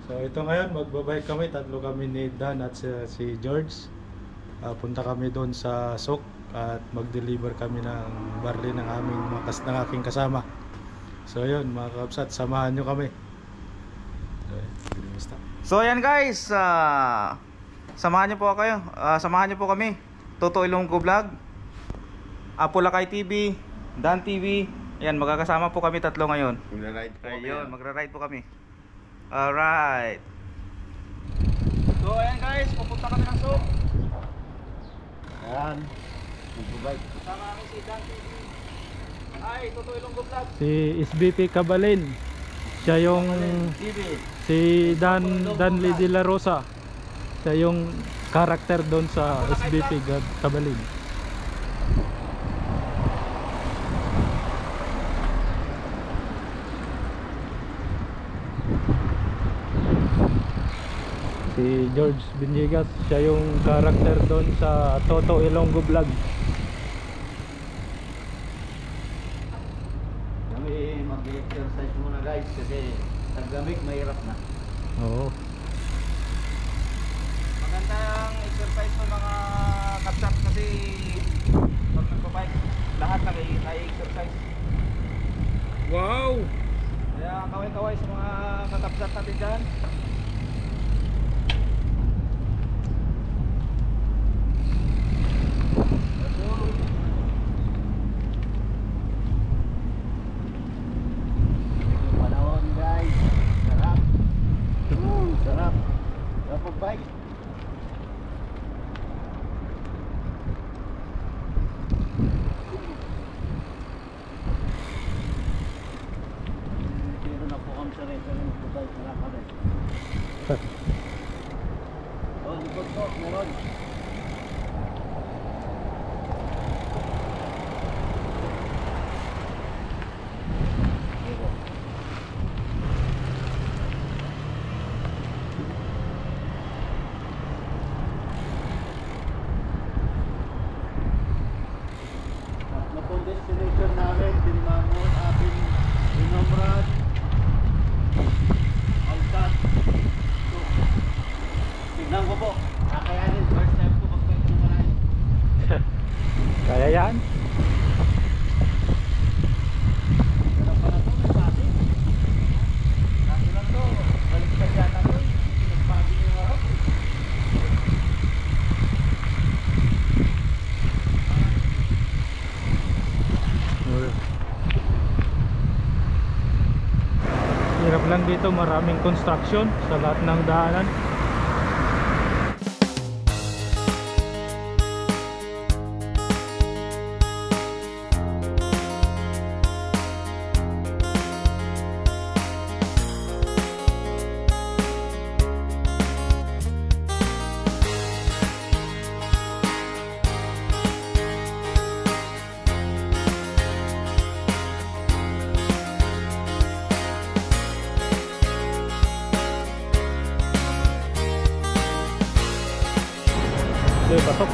So ito ngayon, magbabike kami, tatlo kami ni Dan at si George. Punta kami doon sa Sok at mag-deliver kami ng barley ng ng aking kasama. So yun mga kapsat, samahan nyo kami. So ayan guys, samahan nyo po kayo. Samahan nyo po kami. Toto Ilonggo Vlog, Apulakay TV, Dan TV. Ayan, magkakasama po kami tatlo ngayon. Magra-ride po kami. Ayun, magra-ride po kami. Alright. So ayan guys, pupunta kami ng Sok. Ayan, magbabike. Kasama kami si Dan TV. Ay, Toto Ilonggo Vlog. Si SBP Cabalin, siya yung TV. si Dan Lee de la Rosa, siya yung karakter doon sa SBP Cabalin. Si George Binjigas, siya yung karakter doon sa Toto Ilonggo Vlog. Kami mag-exercise muna guys kasi taglamig mahirap na. Oo. Magandang exercise ng mga kapsat kasi pag nagpa-bike, lahat nag-exercise. Wow! Kaya kaway-kaway sa mga kakapsat natin dyan. Panahon guys, sarap. Sarap. Sarap mag-bike. Pero na po kami sa pero mag-bike na lang kami. Oh, likod po, meron. Na po destination namin, Dinmamon, Abin, Inamrad, Alsat. So, tignan ko po, kakayanin, first time ko mag-bike ng malayo. Kaya yan? Sarap pala to, may pati. Kaso lang to, baliktad yata to, nagpati yung harap. Hirap lang dito, maraming construction sa lahat ng daanan. Okay, pasok.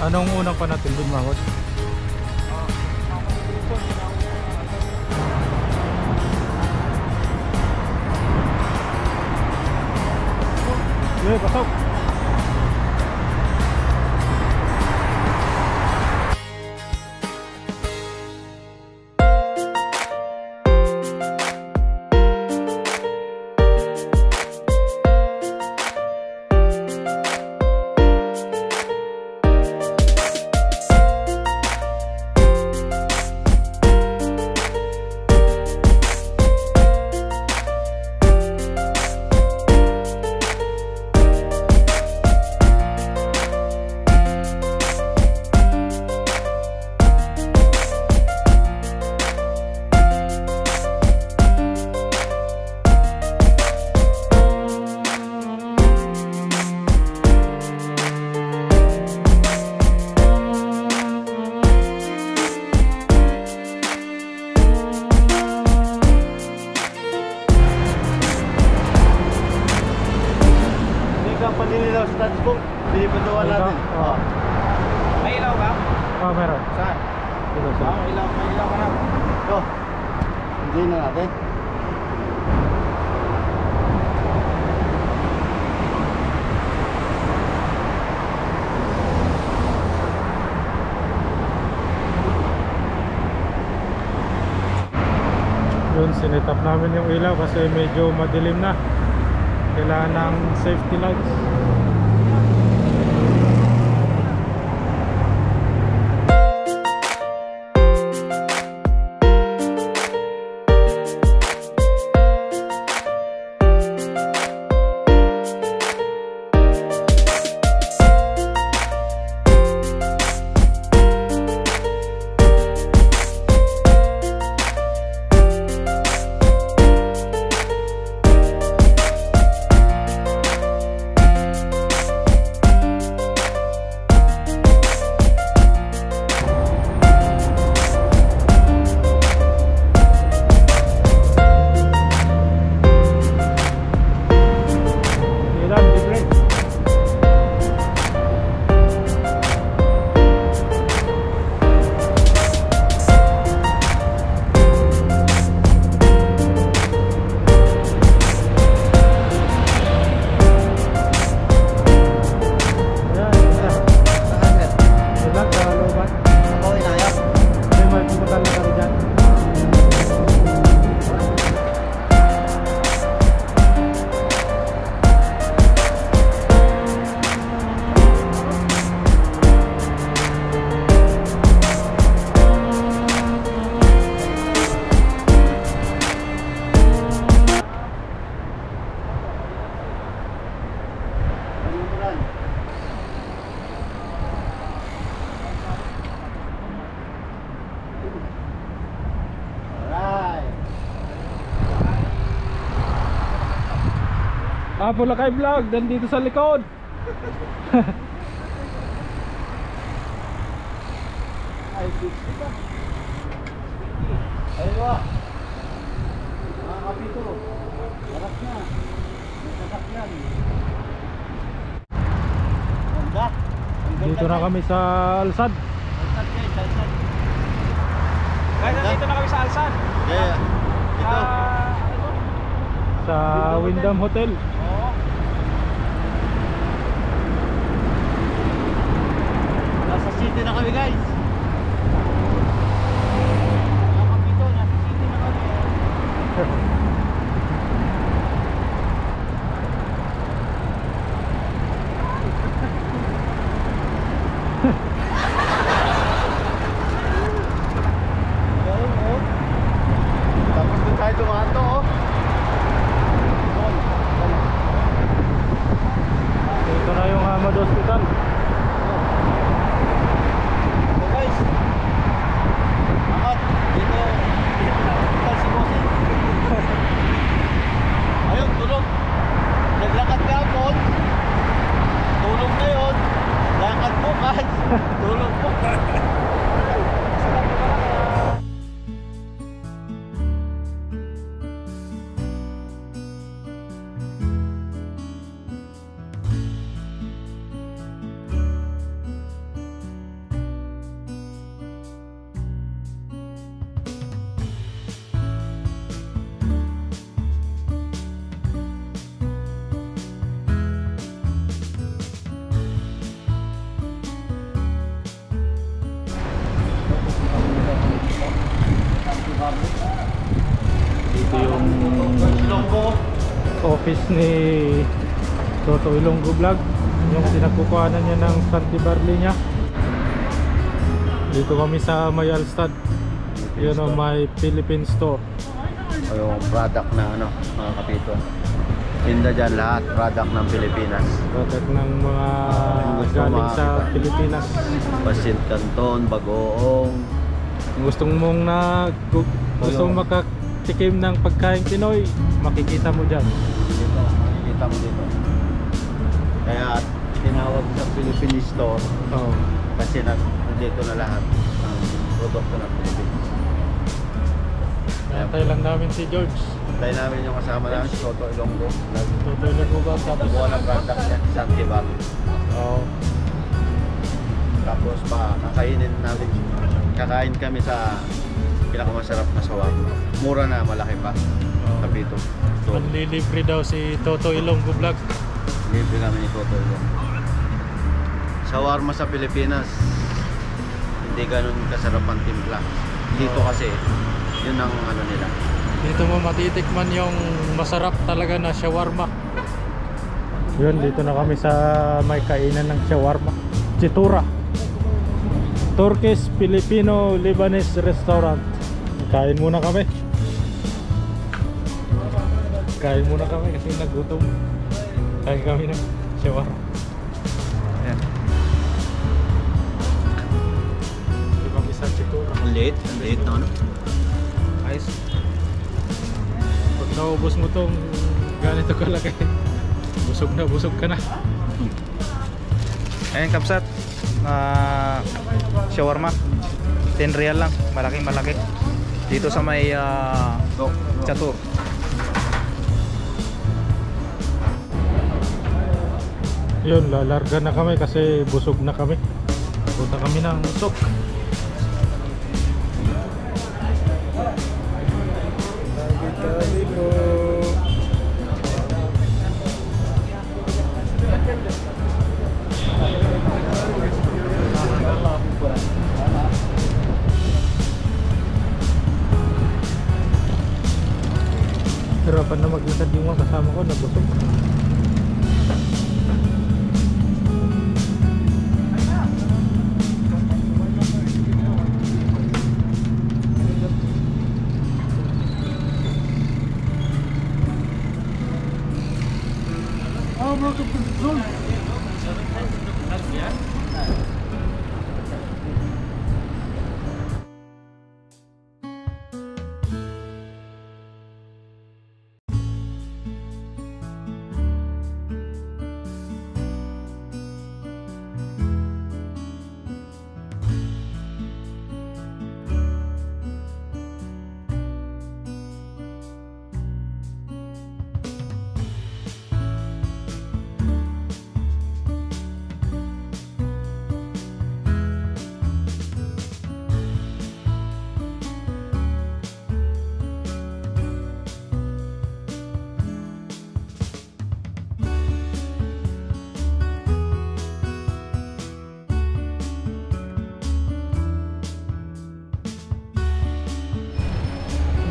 Anong unang pa natin dun, Mahod? Pasok. Paninilaw sa touchbook, pinipanduan natin. Oo. May ilaw ka? Meron. Saan? Dito sa. May ilaw ka na. Ito. Hindi na natin. Yun, sinetap namin yung ilaw kasi medyo madilim na. Kailangan ng safety lights. Pulakay Vlog, nandito sa likod. Ay, 60 ba? Ayun ba? Mga kapito. Harap na. May sasakyan. Ganda. Ang ganda, Dito na guys. kami sa Alsad. Alsad, guys, alsad. Guys, nandito na kami sa Alsan. Yeah. Ito. Sa Wyndham Hotel. Oo. Nasa city na kami, guys. Mga kapito, nasa city na kami. Ayun, oh. Tapos doon tayo tumato, oh. Doon. Dito na yung Ahmad Hospital. So guys, office ni Toto Ilonggo Vlog, yung pinagkukuhanan niya ng Santi Barley niya. Dito kami sa may Alstad, yun o, may Philippine store. O yung product na ano, mga kapito. Tinda dyan lahat, product ng Pilipinas. Product ng mga gusto galing sa makakita. Pilipinas. Pasit Canton, Bagoong. Kung gustong mong gustong makatikim ng pagkain Pinoy, makikita mo dyan. Dito, makikita mo dito. Kaya tinawag sa Philippine store Oh. kasi nandito na lahat ng produkto ng Pilipinas. Antay lang namin si George. Tayo namin yung kasama namin si Toto Ilonggo. Toto Ilonggo Vlog, tapos Nagbuha ng product niya, Santi Barley. oh, Tapos kakain kami sa pinakamasarap na shawarma. Mura na, malaki pa. Kapito. So, manlilibre daw si Toto Ilonggo Vlog. libre kami ni Toto Ilonggo. Shawarma sa Pilipinas, hindi ganun kasarap ang timpla. Dito Oo. kasi, yun ang ano nila. Dito mo matitikman yung masarap talaga na shawarma. Yun, dito na kami sa may kainan ng shawarma. Chitura. Turkish Filipino Lebanese restaurant. Kain muna kami. Kain muna kami kasi nagutom. Kain kami ng shawarma. Ayan. Dito kami sa Chitura. Ang liit na ano. Ayos. Pag naubos mo tong ganito kalaki, busog ka na. Ayan, kapsat. Shawarma. 10 real lang. Malaki. Dito sa may Chatur. Yun, lalarga na kami kasi busog na kami. Punta kami ng Sok. Hirapan na maglakad yung mga kasama ko, nabusog.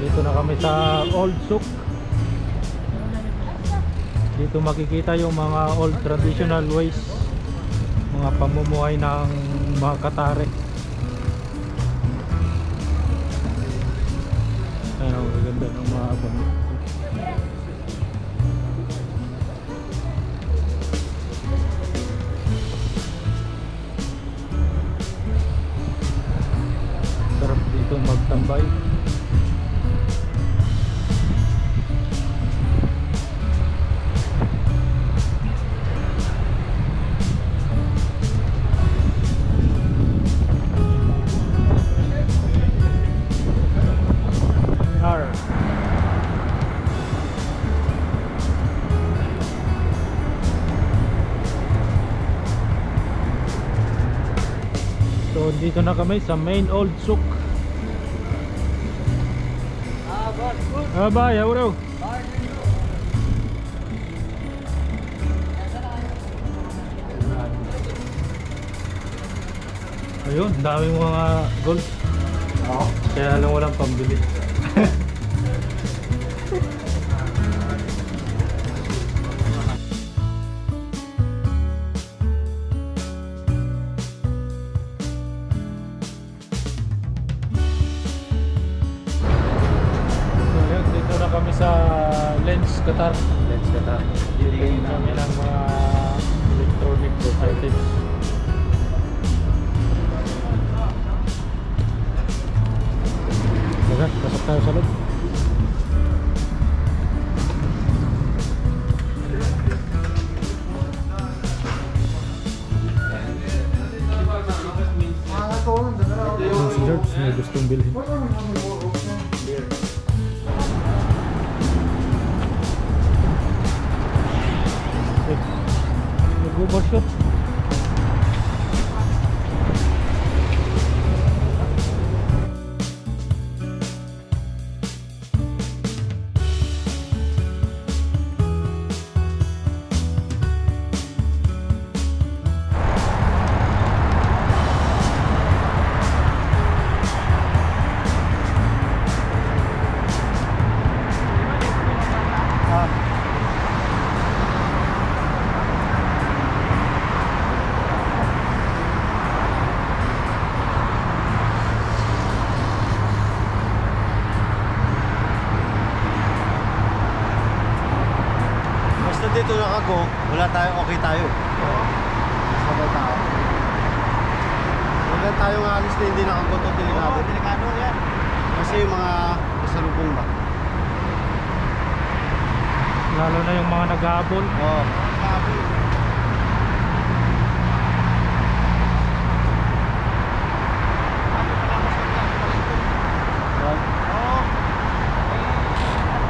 Dito na kami sa Old Souk. Dito makikita yung mga old traditional ways, mga pamumuhay ng mga Katare. Ayun, ang ganda ng mga pamumuhay. Sarap dito magtambay. So dito na kami sa main Old Souk. Bye, bro. Ayun, daming mga gold. Kaya lang walang pambili. Qatar. Let's get up. Bibili kami ng mga electronic items. Tara, pasok tayo sa loob. Si George may gustong bilhin. Nag-overshoot. Basta dito nakago, wala tayo, okay tayo. Sabay tao. Wala tayong alis na hindi nakago to, delikado. Delikado yan. Kasi yung mga kasalubong ba? Lalo na yung mga nag-aabol. Oo.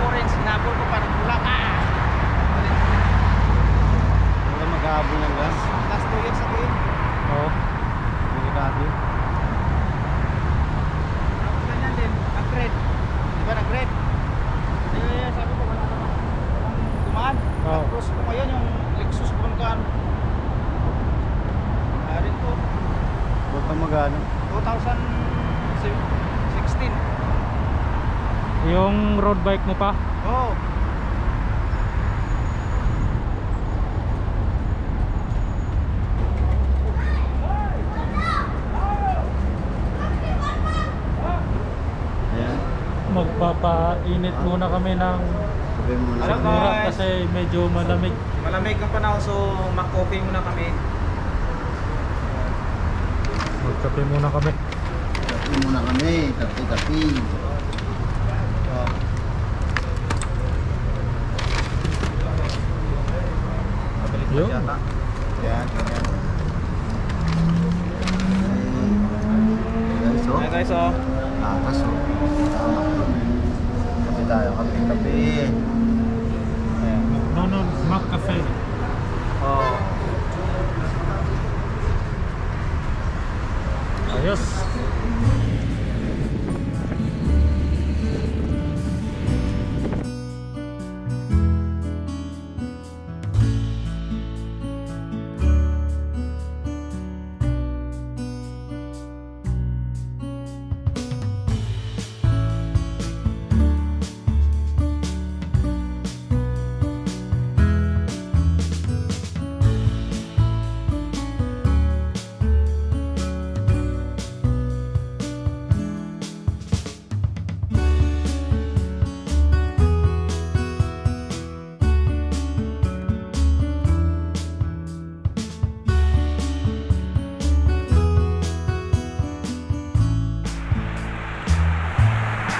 Orange, sinabol ko parang pula ka. Wala mag-aabol ng gas. Last 2 years ako yun. Oo. Delikado. Ganyan din, upgrade. Di ba nag-grade? Eh, sabi ko wala naman. Walang dumaan. Oo. Tapos ko ngayon yung Lexus ko magkaan. Rin ko. Huwag kang mag-ano. 2016. Yung road bike mo pa? Oh. Ayan. Magpapainit muna kami ng Sabihin mo na. Alam ko. mura guys. kasi medyo malamig. Malamig ang panahon so mag-coffee muna kami. Magkape muna kami. Kapi muna kami. Kapi. Oh. Pabalik na Yun. yata. Ayan. Guys, oh. Ayan guys oh. Kaso. Kapi tayo. Kapi. Ayan. No, Mac Cafe. Oh. Ayos.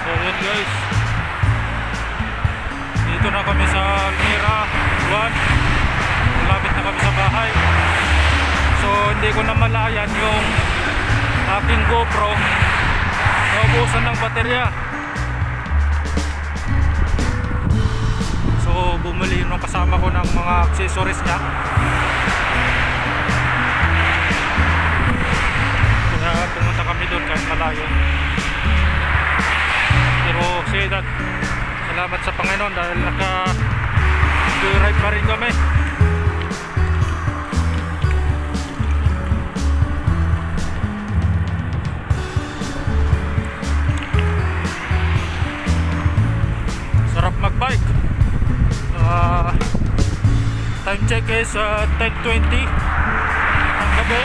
So yun guys, dito na kami sa Almira 1. Malapit na kami sa bahay. So hindi ko na malayan yung aking GoPro. Naubusan ng baterya. So bumili yung kasama ko ng mga accessories niya. Kaya pumunta kami doon kahit malayo. Pero say that, salamat sa Panginoon dahil naka-joyride pa rin kami. Sarap magbike. Time check is 10:20 ang gabi.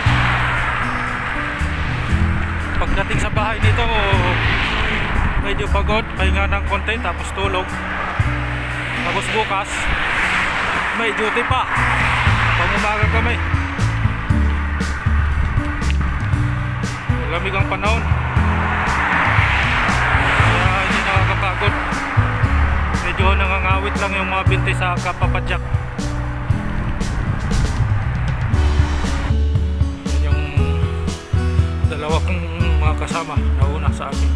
Pagdating sa bahay nito medyo pagod, pahinga ng konti tapos tulog. Tapos bukas may duty pa. Pangumaga kami. Lamig ang panahon. Kaya hindi nakakapagod. Medyo nangangawit lang yung mga binti sa kapapadyak. Yan yung dalawa kong mga kasama nauna sa akin.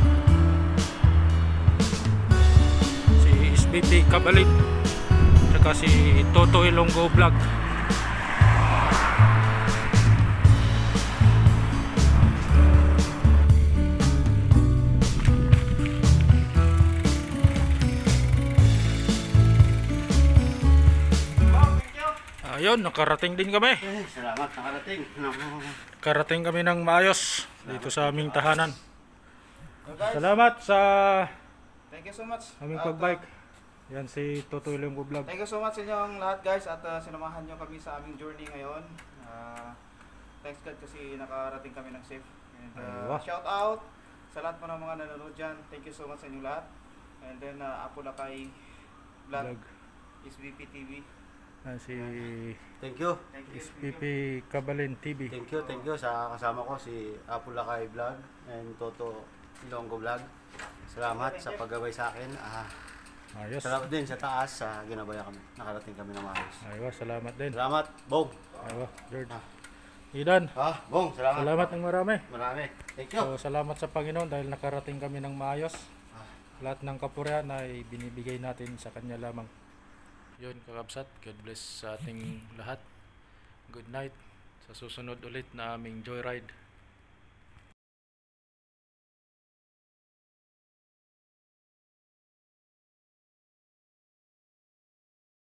Si SBP Kabalin tsaka si Toto Ilonggo Vlog. Ayun, nakarating din kami. Salamat, nakarating. Karating kami ng maayos dito sa aming tahanan. Salamat sa Thank you so much. aming At, pagbike. Yan si Toto Ilonggo Vlog. thank you so much sa inyong lahat guys at sinamahan nyo kami sa aming journey ngayon. Thanks God kasi nakarating kami ng safe. And Aywa. shout out sa lahat po ng mga nanonood dyan. Thank you so much sa inyong lahat. And then Apo Lakay Vlog, Vlog. SBP TV. Si Thank you. Thank you. SPP Kabalin TV. Thank you sa kasama ko si Apo Lakay Vlog and Toto Ilonggo Vlog. Salamat sa paggabay sa akin. Ayos. Salamat din sa taas sa ginabaya kami. Nakarating kami ng maayos. Aywa, salamat din. Salamat, Bong. Aywa, George. Idan, Bong, salamat. salamat ng marami. Marami. Thank you. So, salamat sa Panginoon dahil nakarating kami ng maayos. Lahat ng kapurihan ay binibigay natin sa Kanya lamang. Yun, kakabsat. God bless sa ating lahat. Good night. Sa susunod ulit na aming joyride.